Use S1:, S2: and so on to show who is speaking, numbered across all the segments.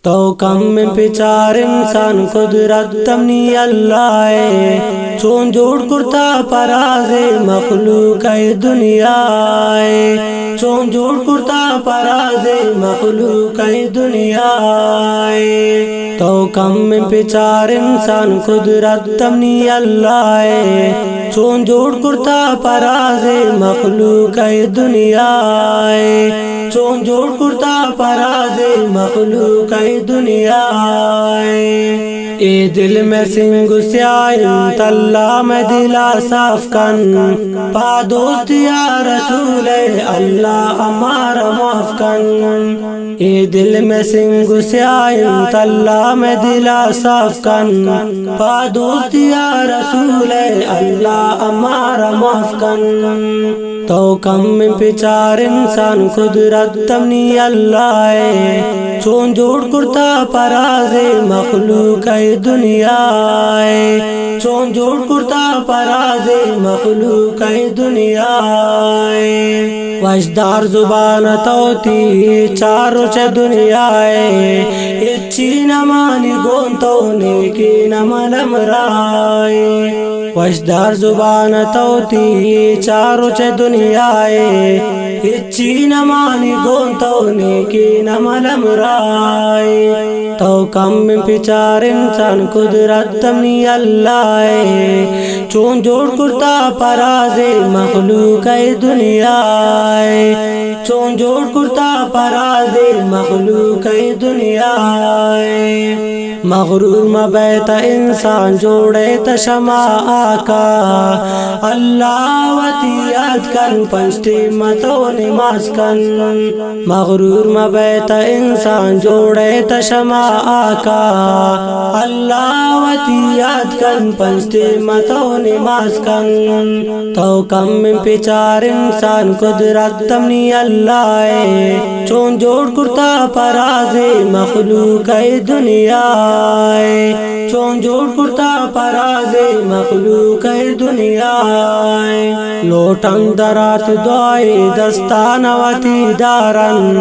S1: तो कम में पिचार इंसान कुदरत तमनी अल्लाह है। चोन जोड़ कुर्ता पराजे मखलूक दुनिया है। चोन जोड़ कुर्ता पराजे मखलूक दुनिया है। तो कम में पिचार इंसान कुदरत तमनी अल्लाह है। चोन जोड़ कुर्ता पराजे मखलूक दुनिया है। चोन जोड़ कुर्ता पराजे मखलूक दुनिया है। ए दिल में सिंह स्याइन तल्ला में दिला साफ कन पा दोस्त या रसूल अल्लाह हमारा माफ कन। ए दिल में सिंह स्याइन तल्ला में दिला साफ कन पा दोस्त या रसूल अल्लाह हमारा माफ कन। तो कम में पिचार इंसान कुदरत तमनी अल्लाह है। चोन जोड़ कुर्ता पराजे मखलूक दुनिया है। चोन जोड़ कुर्ता पराजे मखलूक दुनिया है। वजदार जुबान तोती चारों च दुनिया है। इच्छी न मानी गोन तो नेकी न मनम राय। वजदार जुबान तोती चारों च दुनिया है। इच्छी न मानी गोन तो नेकी न मनम राय। तो कम में पिचार इंसान कुदरत तमनी अल्लाह है। चोन जोड़ कुर्ता पराजे मखलूक दुनिया है। चोन जोड़ कुर्ता पराजे मखलूक दुनिया है। मगरूर मबैत इंसान जोड़े तशमा आका अल्लाह वती याद कन पंचटी मतो निमाज कन। मगरूर मबैत इंसान जोड़े तशमा आका अल्लाह वती याद कन पंचटी मतो निमाज कन। तो कम में पिचार इंसान कुदरत तमनी अल्लाह है। चोन जोड़ कुर्ता पराजे मखलूक दुनिया है। चोन जोड़ कुर्ता पराजे मखलूक दुनिया है। लोटन दरात दुआए दस्तान वती दारन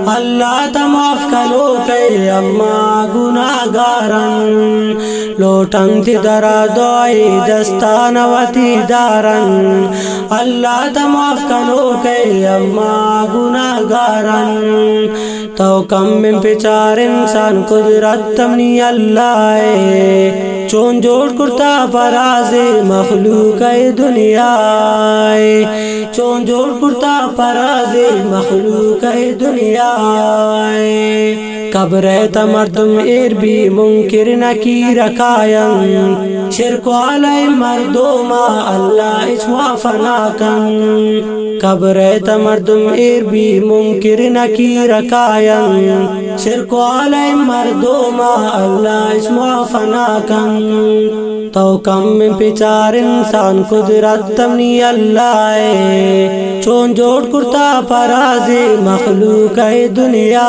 S1: अल्लाह तमाफ कलो के अम्मा गुनागारन। लोटन थी दरा दुआए दस्तान वती दारन अल्लाह तमाफ कलो के अम्मा गुनागारन। तो कम में पिचार इंसान कुदरत तमनी अल्लाह है। चोन जोड़ कुर्ता पराजे मखलूक दुनिया है। चोन जोड़ कुर्ता पराजे मखलूक दुनिया है। कब्र तमर्दम एर भी मुनकिर नकीर कायम शिरक वाले मर्दोमा अल्लाह इसवा फना कन। कब्र तमर्दम एर भी मुनकिर नकीर कायम शिरक वाले मर्दोमा अल्लाह इसवा फना कन। तो कम में पिचार इंसान कुदरत तमनी अल्लाह है। चोन जोड़ कुर्ता पराजे मखलूक दुनिया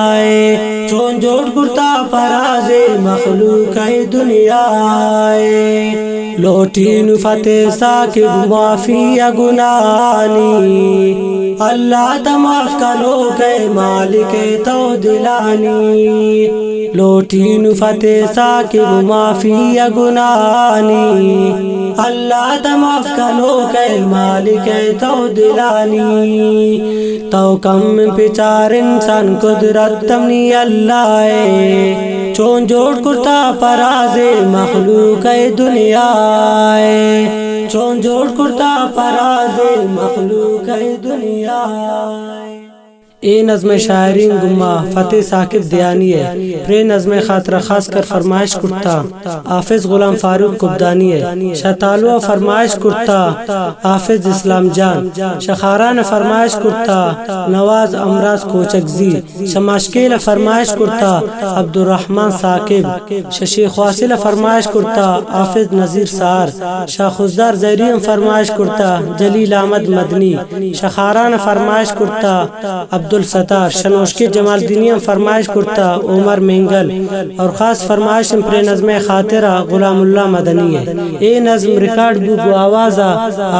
S1: है। चोन जोड़ कुर्ता पराजे मखलूक दुनिया है। लोटीन फतेह साकिब माफी गुनानी अल्लाह तमाफ करो के मालिक तो दिलानी। लोटीन फतेह साकिब माफी गुनानी अल्लाह तमाफ करो के मालिक तो दिलानी। तो कम पिचार इंसान कुदरत तमनी अल्लाह है। चोन जोड़ कुर्ता पराजे मखलूक दुनिया है। चोन जोड़ कुर्ता पराजे मखलूक दुनिया है। ए नज़्म शायरीन गुम्मा फतेह साकिब दियानी है। प्रे नज़्म खातरा खास कर फरमाइश कुर्ता हाफिज गुलाम फारूक कुब्दानी है। शतालुआ फरमाइश कुर्ता हाफिज इस्लाम जान। शखारान फरमाइश कुर्ता नवाज अमराज कोचकजी। शमाशकेल फरमाइश कुर्ता अब्दुर्रहमान साकिब। शशी ख्वासिल फरमाइश कुर्ता हाफिज नज़ीर सार। शाखुजदार जरियम फरमाइश कुर्ता जलील अहमद मदनी। शखारान फरमाइश कुर्ता अब्दुल सत्तार, शनोशकी जमालदीनियम फरमाइश कुर्ता उमर मेंगल और ख़ास फरमाइश प्रे नज़्म खातिरा गुलामुल्लाह मदनी है। ए नज़्म रिकॉर्ड बुगु आवाज़ा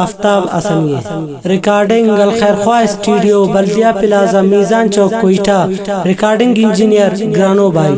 S1: आफ्ताब असनी है। रिकॉर्डिंग खैर ख्वाह स्टूडियो बल्दिया प्लाजा मीज़ान चौक कोयटा। रिकॉर्डिंग इंजीनियर ग्रानो भाई।